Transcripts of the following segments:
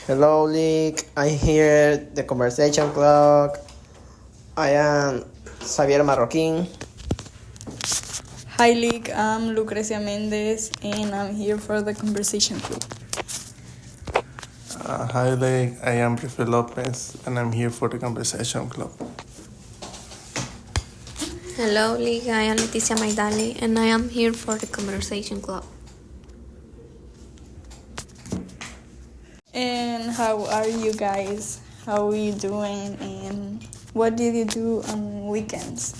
Hello, Lick. I hear the conversation clock. I am Xavier Marroquin. Hi, Lick. I'm Lucrecia Mendez, and I'm here for the Conversation Club. Hi, Lake. I am Rife Lopez, and I'm here for the Conversation Club. Hello, Liga. I am Leticia Maidali, and I am here for the Conversation Club. And how are you guys? How are you doing? And what did you do on weekends?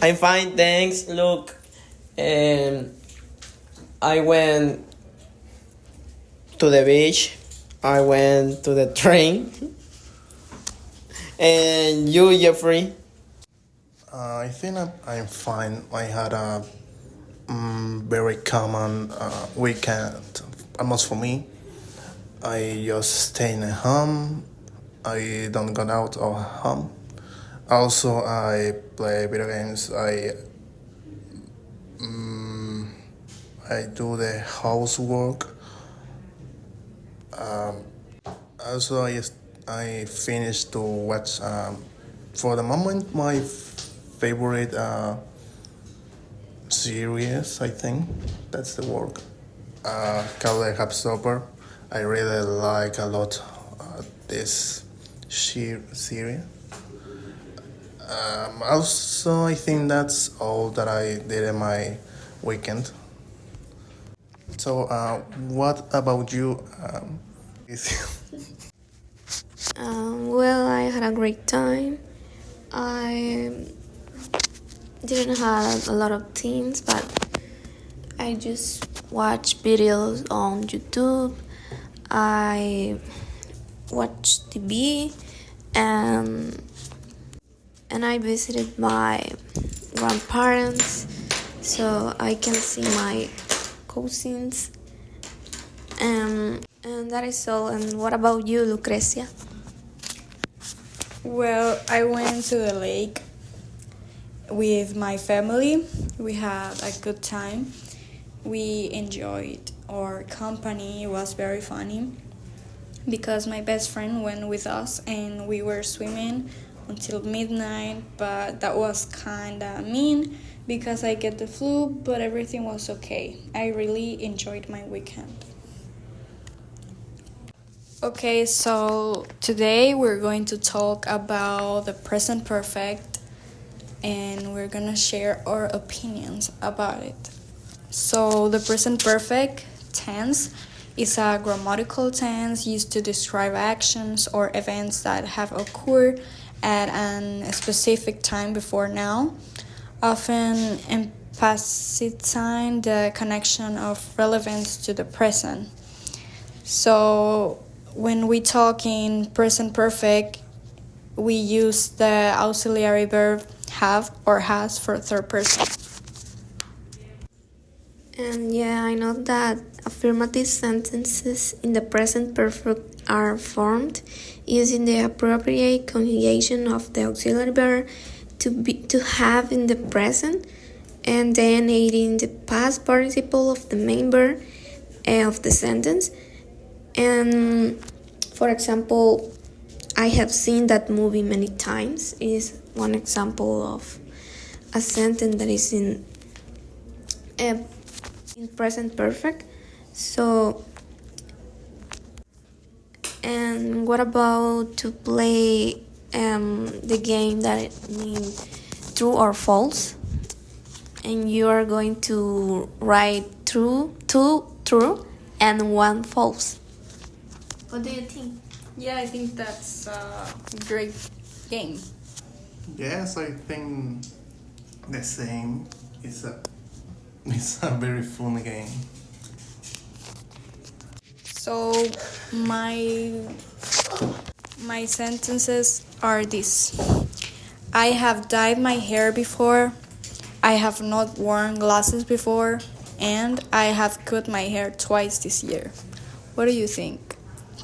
I'm fine, thanks. Look, I went to the beach. I went to the train. And you, Jeffrey? I think I'm fine. I had a very common weekend, almost for me. I just staying at home. I don't go out of home. Also, I play video games. I do the housework. Also, I finished to watch. For the moment, my favorite series. I think that's the word. Called Hubstopper. I really like a lot this series. Also, I think that's all that I did in my weekend. So, what about you? Well, I had a great time. I didn't have a lot of things, but I just watched videos on YouTube. I watched TV, and I visited my grandparents, so I can see my cousins. And that is all. And what about you, Lucrecia? Well, I went to the lake with my family. We had a good time. We enjoyed our company. It was very funny because my best friend went with us and we were swimming until midnight, but that was kind of mean because I get the flu, but everything was okay. I really enjoyed my weekend. Okay, so today we're going to talk about the present perfect and we're gonna share our opinions about it. So the present perfect tense is a grammatical tense used to describe actions or events that have occurred at a specific time before now, often emphasizing the connection of relevance to the present. So when we talk in present perfect, we use the auxiliary verb have or has for third person. And yeah, I know that affirmative sentences in the present perfect are formed using the appropriate conjugation of the auxiliary verb to have in the present, and then adding the past participle of the main verb of the sentence. And for example, I have seen that movie many times. It is one example of a sentence that is in present perfect. So, and what about to play the game that means true or false? And you are going to write two true and one false. What do you think? Yeah, I think that's a great game. Yes, I think the same. It's a very fun game. So my sentences are this. I have dyed my hair before. I have not worn glasses before, and I have cut my hair twice this year. What do you think?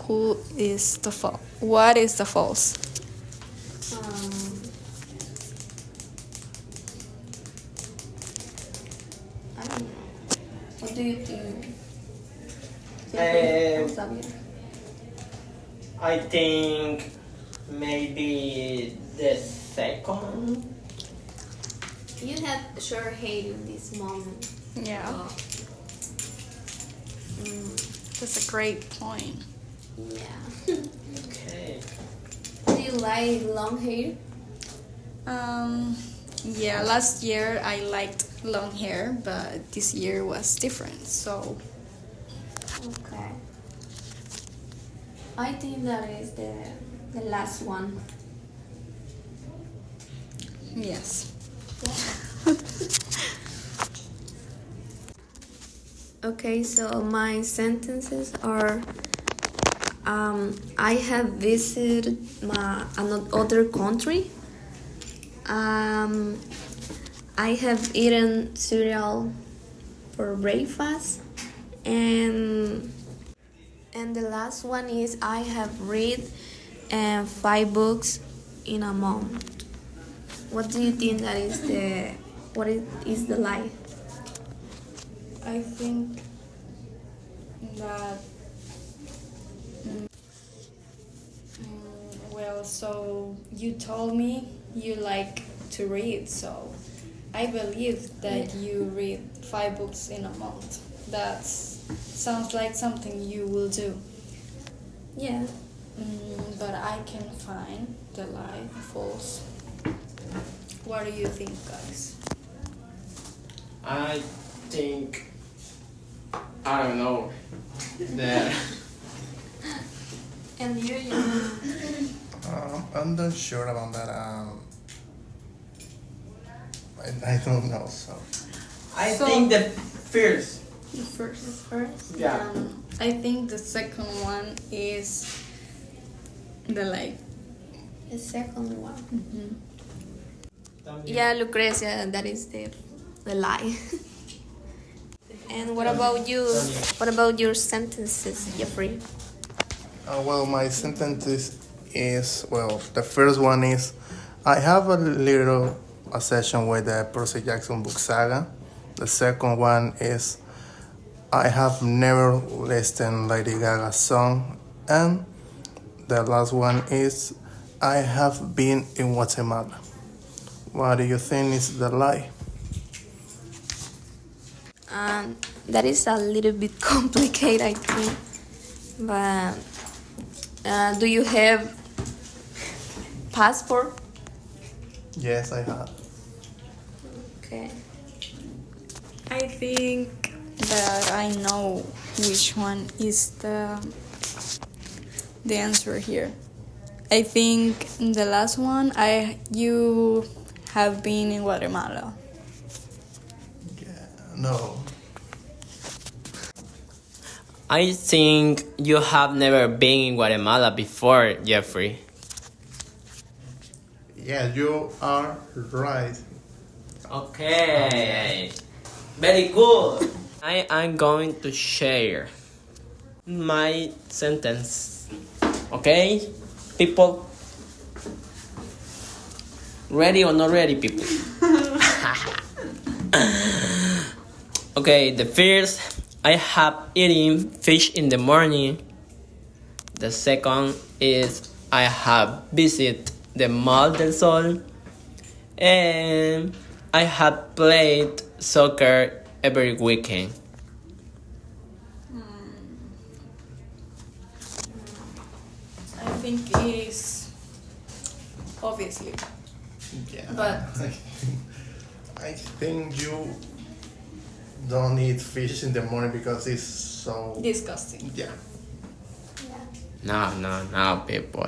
Who is the false? What is the false? I don't know. What do you think? Um, I think maybe the second. You have short hair in this moment. Yeah, So, that's a great point. yeah. Okay. Do you like long hair? Yeah, last year I liked long hair, but this year was different. So Okay. I think that is the last one. yes. Okay, so my sentences are I have visited another country. I have eaten cereal for breakfast, and the last one is I have read 5 books in a month. What do you think that is is the lie? I think that well, so you told me you like to read, so I believe that you read 5 books in a month. That sounds like something you will do. Yeah. But I can find the lie false. What do you think, guys? I think I don't know. The And you I'm not sure about that. I don't know. So I So- think the first. The first. first. Yeah. I think the second one is the lie. The second one. También. Yeah, Lucrecia, that is the lie. And what about you? What about your sentences, Jeffrey? well, my sentence is well. The first one is I have a little session with the Percy Jackson book saga. The second one is I have never listened Lady Gaga's song, and the last one is I have been in Guatemala. What do you think is the lie? That is a little bit complicated, I think. But do you have passport? Yes, I have. Okay. I think that I know which one is the answer here. I think the last one you have been in Guatemala. Yeah, no. I think you have never been in Guatemala before, Jeffrey. Yeah, you are right. Okay. Very good. I am going to share my sentence. Okay, people? Ready or not ready, people? Okay, the first, I have eaten fish in the morning. The second is I have visited the Mall del Sol. And I have played soccer every weekend. I think it is obviously. Yeah. But- I think you don't eat fish in the morning because it's so. Disgusting. Yeah. No, people.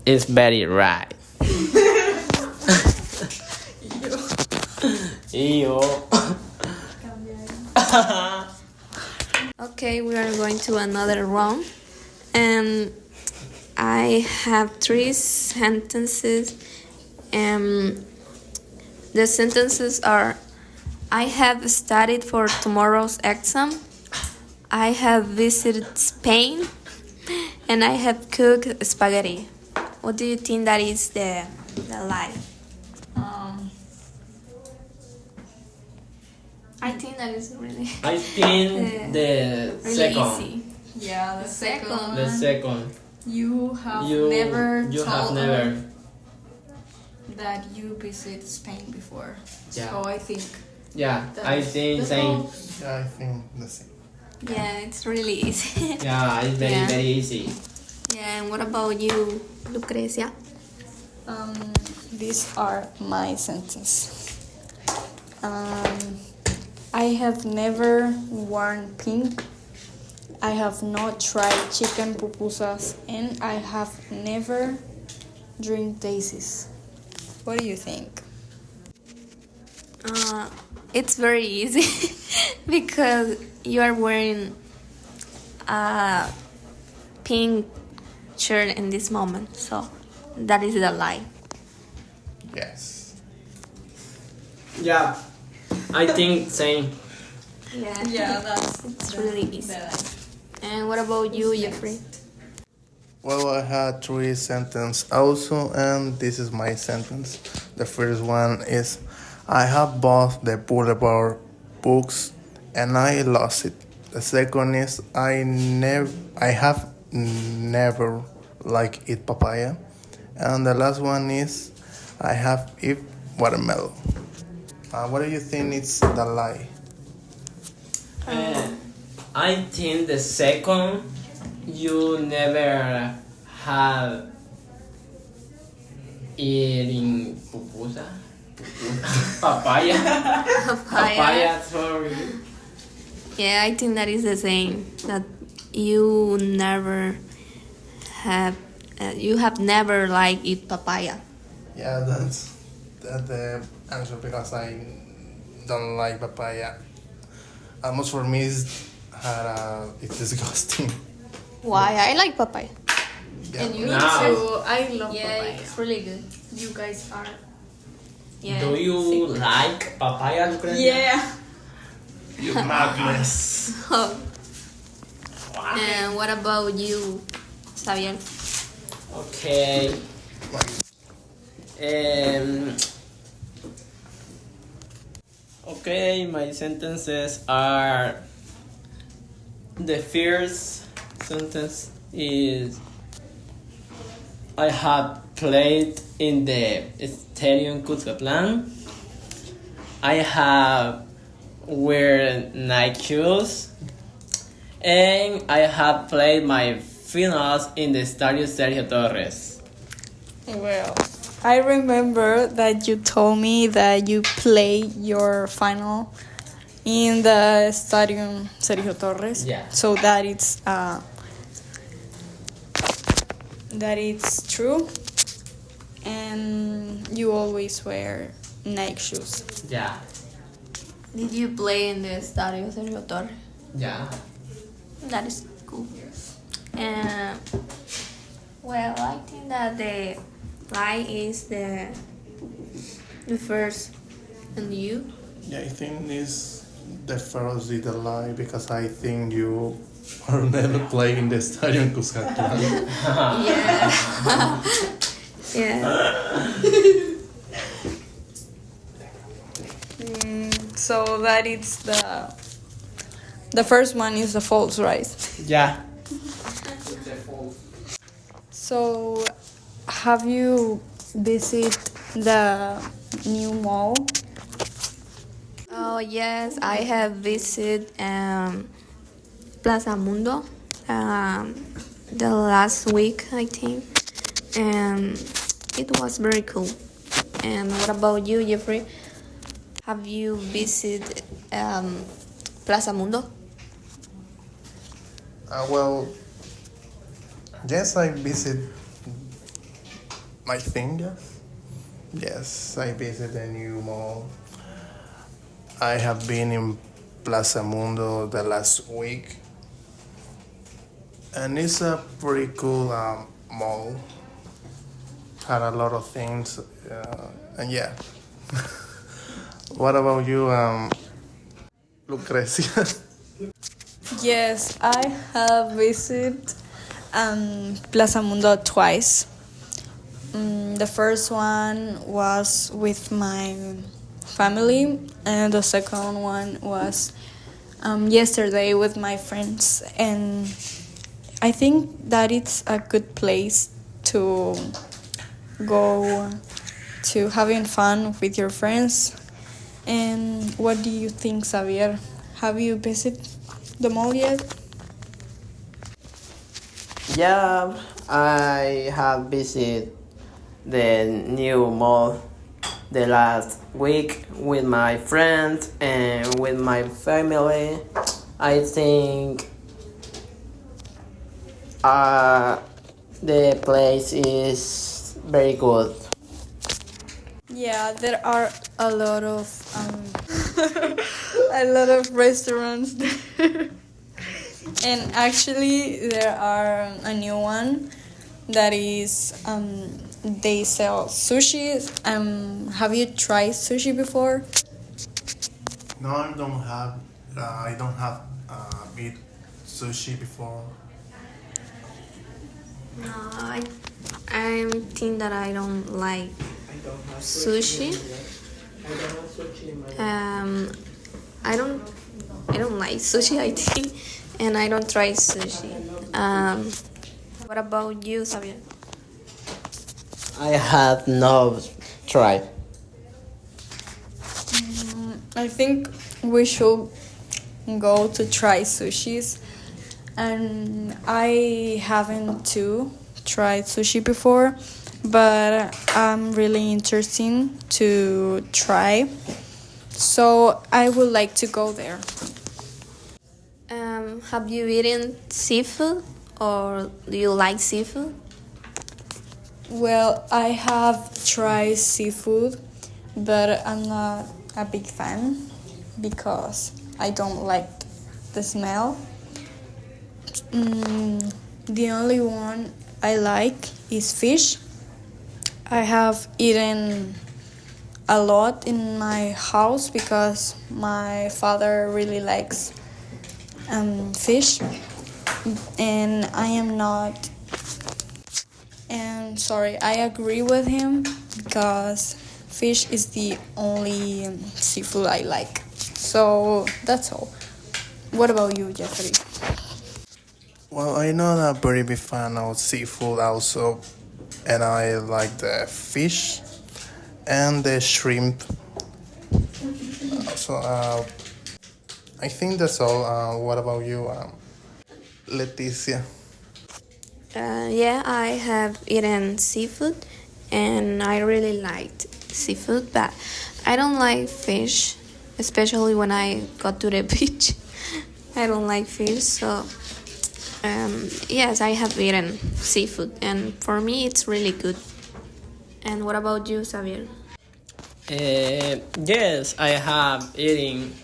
It's very right. Ew. Okay, we are going to another round. And I have 3 sentences. The sentences are I have studied for tomorrow's exam. I have visited Spain. And I have cooked spaghetti. What do you think that is the lie? I think that is really I think the really second. easy. Yeah, the second. The second. You have You never you told have never. us that you visit Spain before. Yeah. So I think Yeah, that I is think the same. whole- Yeah, I think the same. Yeah, it's really easy. Yeah, it's very Yeah. very easy. Yeah, and what about you, Lucrecia? These are my sentences. I have never worn pink. I have not tried chicken pupusas, and I have never drink daisies. What do you think? It's very easy because you are wearing a pink shirt in this moment, so that is the lie. Yes. Yeah, I think same. Yeah, it's really easy. And what about you, Jeffrey? Well, I had three sentences also, and this is my sentence. The first one is, I have bought the Boulevard books and I lost it. The second is, I have never liked eat papaya. And the last one is, I have eat watermelon. What do you think is the lie? I think the second, you never have eating pupusa. Papaya. Papaya, sorry. Yeah, I think that is the same. That you never have, you have never like eat papaya. Yeah, that's the answer because I don't like papaya. Almost for me, it's disgusting. Why? I like papaya. Yeah. And you Now. too. I love Yeah, papaya. it's really good. You guys are. Yeah. Do you like papaya, Lucrecia? Yeah. You madness. And what about you, Xavier? Okay. Okay, my sentences are, the first sentence is, I have played in the Stadium Cuscatlán. I have wear Nike shoes. And I have played my finals in the Estadio Sergio Torres. Well, I remember that you told me that you played your final in the Stadium Sergio Torres. Yeah. So that it's true, and you always wear Nike shoes. Yeah. Did you play in the Estadio Sergio Torres? Yeah. That is cool. Well, I think that the lie is the first, and you? Yeah, I think this the first is the lie because I think you are never playing in the Stadium Cuscatlán. Yeah. Yeah. So that it's the first one is the false, right? Yeah. So, have you visited the new mall? Oh yes, I have visited Plaza Mundo the last week, I think, and it was very cool. And what about you, Jeffrey? Have you visited Plaza Mundo? Well, yes, I visit. I think yes. Yes, I visit the new mall. I have been in Plaza Mundo the last week, and it's a pretty cool mall. Had a lot of things, and yeah. What about you, Lucrecia? Yes, I have visited Plaza Mundo twice. The first one was with my family, and the second one was yesterday with my friends. And I think that it's a good place to go to having fun with your friends. And what do you think, Xavier? Have you visited the mall yet? Yeah, I have visited the new mall the last week with my friends and with my family. I think the place is very good. Yeah, there are a lot of a lot of restaurants there. And actually there are a new one that is they sell sushi. Have you tried sushi before? No, I don't have. I don't have eat sushi before. No, I think that I don't like sushi. I don't like sushi. I think, and I don't try sushi. What about you, Xavier? I have no tried. I think we should go to try sushis. And I haven't too tried sushi before, but I'm really interested to try. So I would like to go there. Have you eaten seafood, or do you like seafood? Well, I have tried seafood, but I'm not a big fan because I don't like the smell. The only one I like is fish. I have eaten a lot in my house because my father really likes fish, and I am not. And sorry, I agree with him because fish is the only seafood I like. So that's all. What about you, Jeffrey? Well, I'm not a very big fan of seafood also, and I like the fish and the shrimp. So I think that's all. What about you, Leticia? Yeah, I have eaten seafood, and I really liked seafood, but I don't like fish, especially when I go to the beach. I don't like fish, so yes, I have eaten seafood, and for me, it's really good. And what about you, Xavier? Yes, I have eaten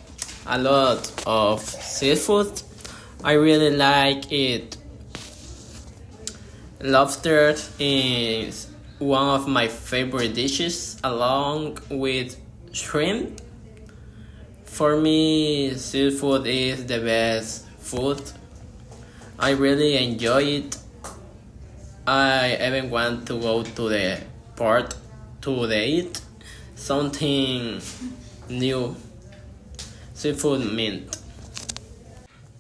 a lot of seafood. I really like it. Lobster is one of my favorite dishes, along with shrimp. For me, seafood is the best food. I really enjoy it. I even want to go to the port to eat something new. Seafood mint.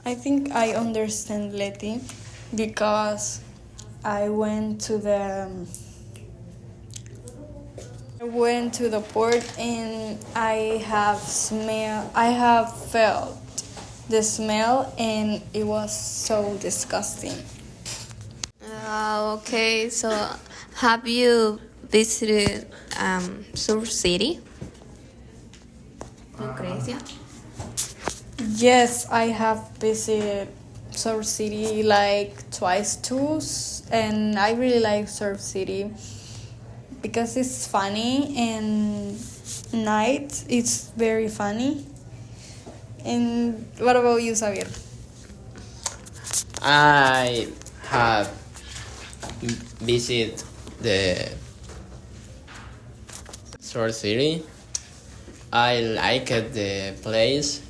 I think I understand Leti because I went to the port, and I have felt the smell, and it was so disgusting. Okay, so have you visited Sur City? Lucrecia? Yes, I have visited Surf City like twice too, and I really like Surf City because it's funny, and night it's very funny. And what about you, Xavier? I have visited the Short City. I like it. The place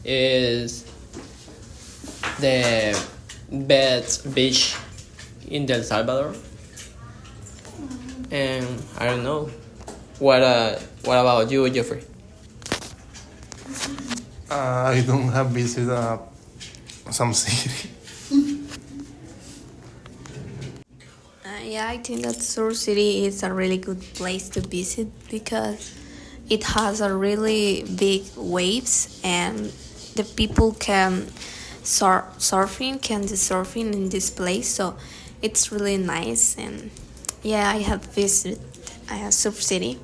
is the best beach in El Salvador. And I don't know. What about you, Jeffrey? I don't have visited some city. Yeah, I think that Sur City is a really good place to visit because it has a really big waves and the people can can do surfing in this place, so it's really nice. And yeah, I have visited Surf City.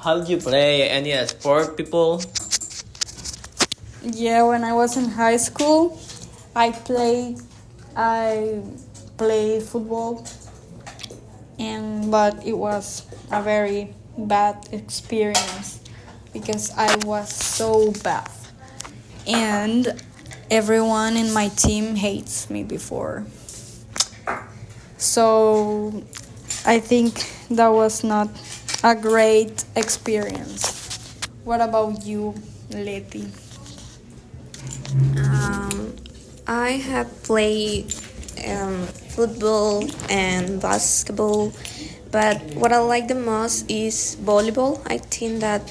How do you play any sport, people? Yeah, when I was in high school, I played I played football, and but it was a very bad experience because I was so bad, and everyone in my team hates me before. So I think that was not a great experience. What about you, Letty? I have played football and basketball, but what I like the most is volleyball. I think that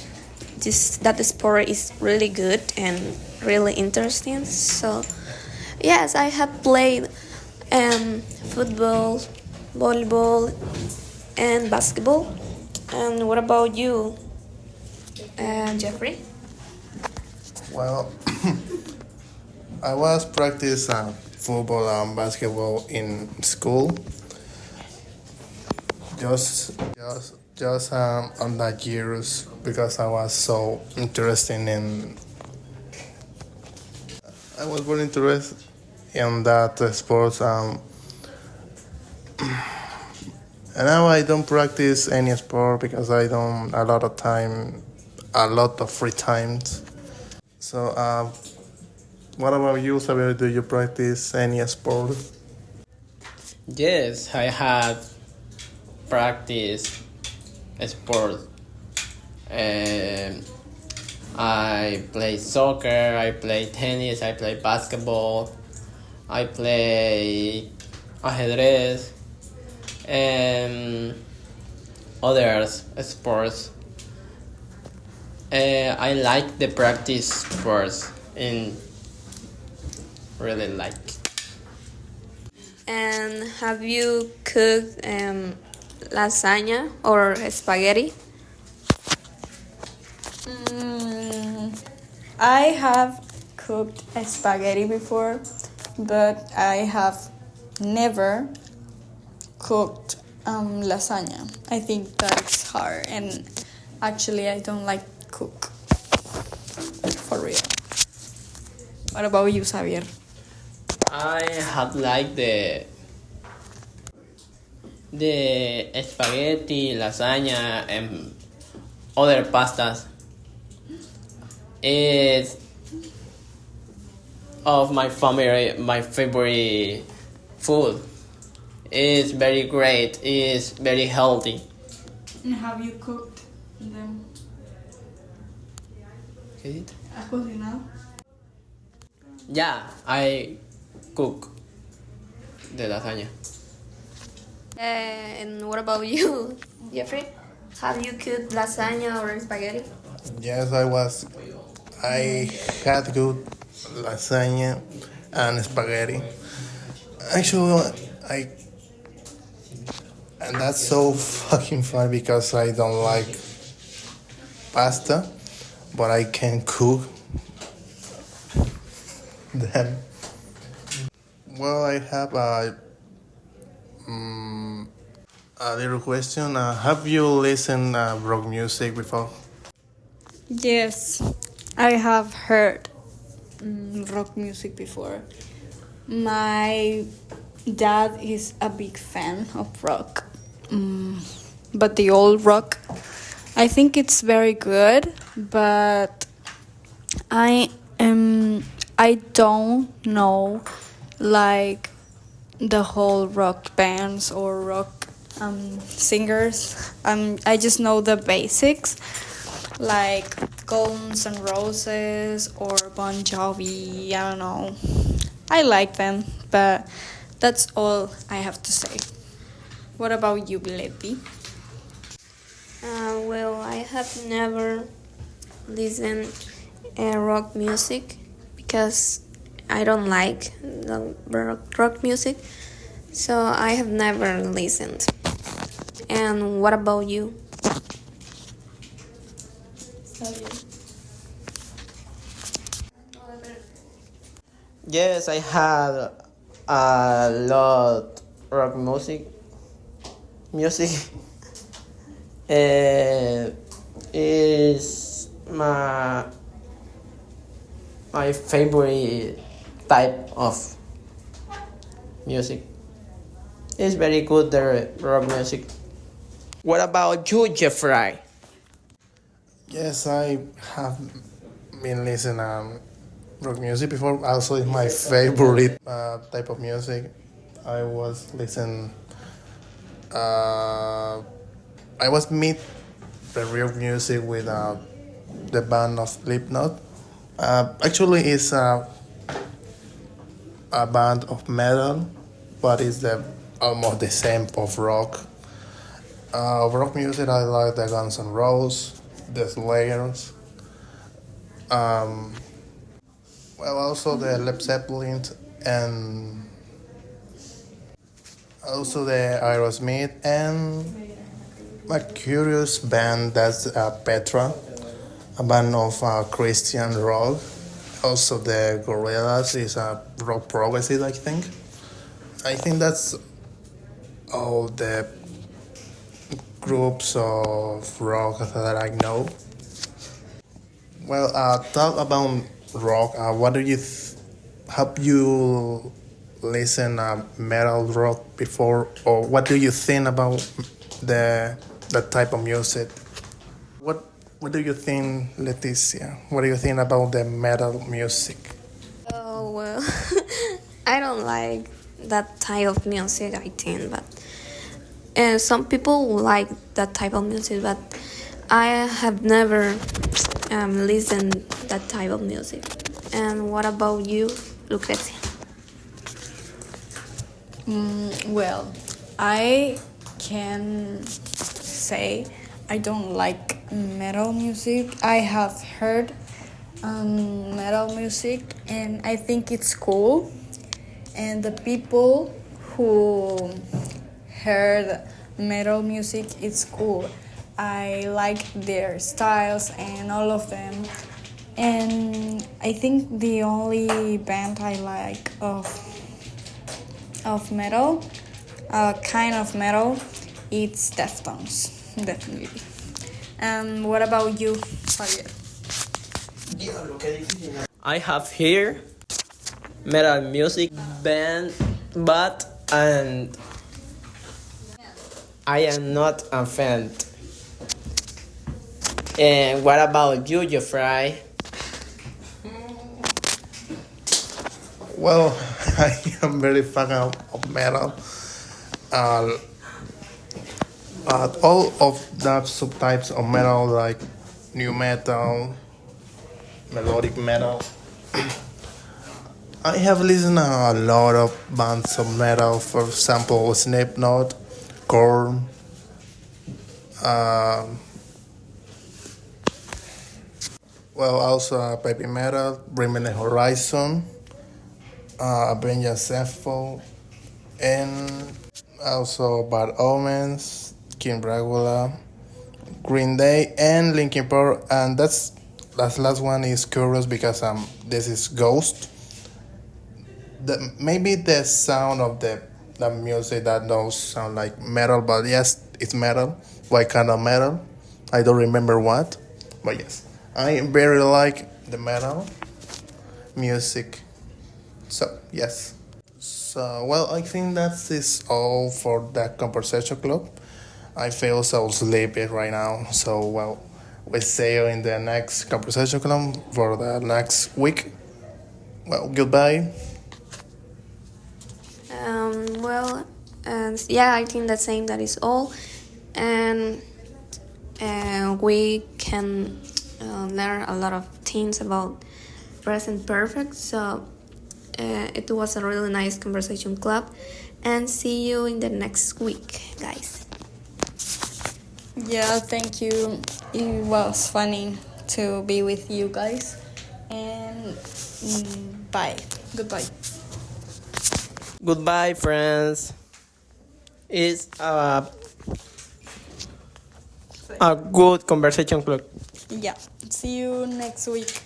that sport is really good and really interesting. So yes, I have played football, volleyball, and basketball. And what about you, Jeffrey? Well, I was practice football and basketball in school. Just on that years because I was so interested in. I was very interested in that sports. And now I don't practice any sport because I don't a lot of free times. So, what about you, Xavier? Do you practice any sport? Yes, I have practiced sport. Um, I play soccer, I play tennis, I play basketball, I play ajedrez, and other sports. I like the practice sports and really like. And have you cooked lasagna or spaghetti? I have cooked a spaghetti before, but I have never cooked lasagna. I think that's hard, and actually, I don't like cook for real. What about you, Xavier? I had like the spaghetti, lasagna, and other pastas. Is of my favorite food. It's very great. It's very healthy. And have you cooked them? ¿Has cocinado? Yeah, I cook the lasagna. And what about you, Jeffrey? Have you cooked lasagna or spaghetti? Yes, I had good lasagna and spaghetti. Actually, and that's so fucking fun because I don't like pasta, but I can cook them. Well, I have a little question. Have you listened rock music before? Yes, I have heard rock music before. My dad is a big fan of rock, but the old rock, I think it's very good, but I I don't know like the whole rock bands or rock singers. I just know the basics like Guns N' Roses or Bon Jovi. I don't know. I like them, but that's all I have to say. What about you, Letty? Well, I have never listened rock music because I don't like the rock music, so I have never listened. And what about you? Yes, I had a lot rock music is my favorite type of music. It's very good, the rock music. What about you, Jeffrey? Yes, I have been listening rock music before. Also, it's my favorite type of music. I was listening. I was meet the real music with the band of Slipknot. Actually, it's a band of metal, but it's almost the same of rock. Rock music, I like the Guns N' Roses, the Slayers, also the Led Zeppelin, and also the Aerosmith, and a curious band that's Petra, a band of Christian rock. Also the Gorillaz is a rock progressive, I think. I think that's all the groups of rock that I know. Well, talk about rock. What do you have you listen metal rock before, or what do you think about the type of music? What do you think, Leticia? What do you think about the metal music? Oh, well, I don't like that type of music, I think, but some people like that type of music, but I have never listened that type of music. And what about you, Lucrecia? Well, I can say I don't like metal music. I have heard metal music and I think it's cool. And the people who heard metal music, it's cool. I like their styles and all of them. And I think the only band I like of metal, kind of metal, it's Deftones, definitely. What about you, Javier? I have here metal music band, but and I am not a fan. And what about you, Jeffrey? Well, I am very fan of metal. All of the subtypes of metal, like new metal, melodic metal. I have listened to a lot of bands of metal. For example, Slipknot, Korn, also baby metal, Bring Me the Horizon, Avenged Sevenfold, and also Bad Omens, King Dracula, Green Day, and Linkin Park. And that last one is curious because this is Ghost. Maybe the sound of the music that don't sound like metal, but yes, it's metal. What kind of metal? I don't remember what, but yes, I very like the metal music. So yes. So well, I think that is all for the conversation club. I feel so sleepy right now. So well, we see you in the next conversation club for the next week. Well, goodbye. Yeah, I think that same. That is all, and we can learn a lot of things about present perfect. So it was a really nice conversation club, and see you in the next week, guys. Yeah, thank you. It was funny to be with you guys. And bye. Goodbye. Goodbye, friends. It's a good conversation club. Yeah. See you next week.